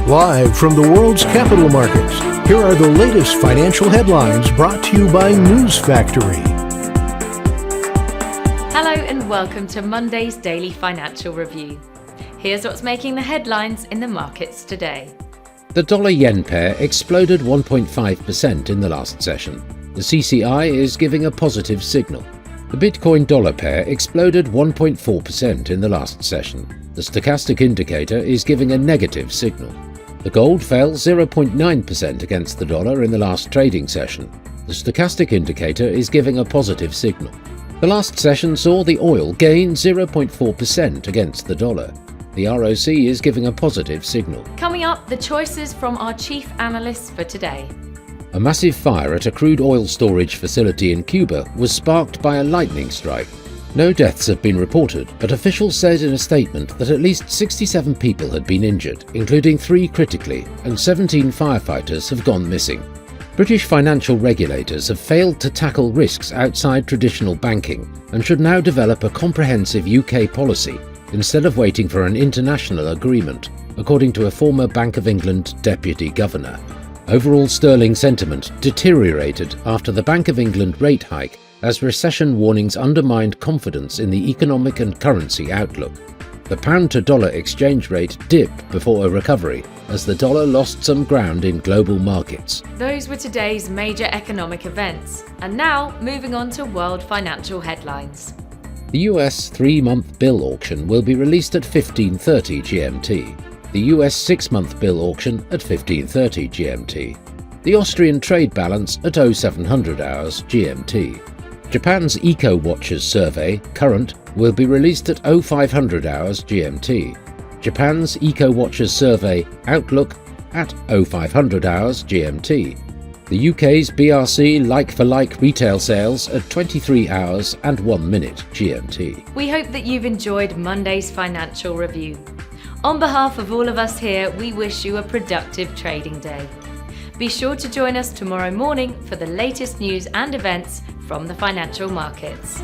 Live from the world's capital markets, here are the latest financial headlines brought to you by News Factory. Hello and welcome to Monday's Daily Financial Review. Here's what's making the headlines in the markets today. The dollar-yen pair exploded 1.5% in the last session. The CCI is giving a positive signal. The Bitcoin-dollar pair exploded 1.4% in the last session. The stochastic indicator is giving a negative signal. The gold fell 0.9% against the dollar in the last trading session. The stochastic indicator is giving a positive signal. The last session saw the oil gain 0.4% against the dollar. The ROC is giving a positive signal. Coming up, the choices from our chief analysts for today. A massive fire at a crude oil storage facility in Cuba was sparked by a lightning strike. No deaths have been reported, but officials said in a statement that at least 67 people had been injured, including 3 critically, and 17 firefighters have gone missing. British financial regulators have failed to tackle risks outside traditional banking and should now develop a comprehensive UK policy instead of waiting for an international agreement, according to a former Bank of England deputy governor. Overall sterling sentiment deteriorated after the Bank of England rate hike as recession warnings undermined confidence in the economic and currency outlook. The pound-to-dollar exchange rate dipped before a recovery as the dollar lost some ground in global markets. Those were today's major economic events. And now, moving on to world financial headlines. The US 3-month bill auction will be released at 15:30 GMT. The US 6-month bill auction at 15:30 GMT. The Austrian trade balance at 0700 hours GMT. Japan's Eco-Watchers survey, Current, will be released at 0500 hours GMT. Japan's Eco-Watchers survey, Outlook, at 0500 hours GMT. The UK's BRC like-for-like retail sales at 23 hours and 1 minute GMT. We hope that you've enjoyed Monday's financial review. On behalf of all of us here, we wish you a productive trading day. Be sure to join us tomorrow morning for the latest news and events from the financial markets.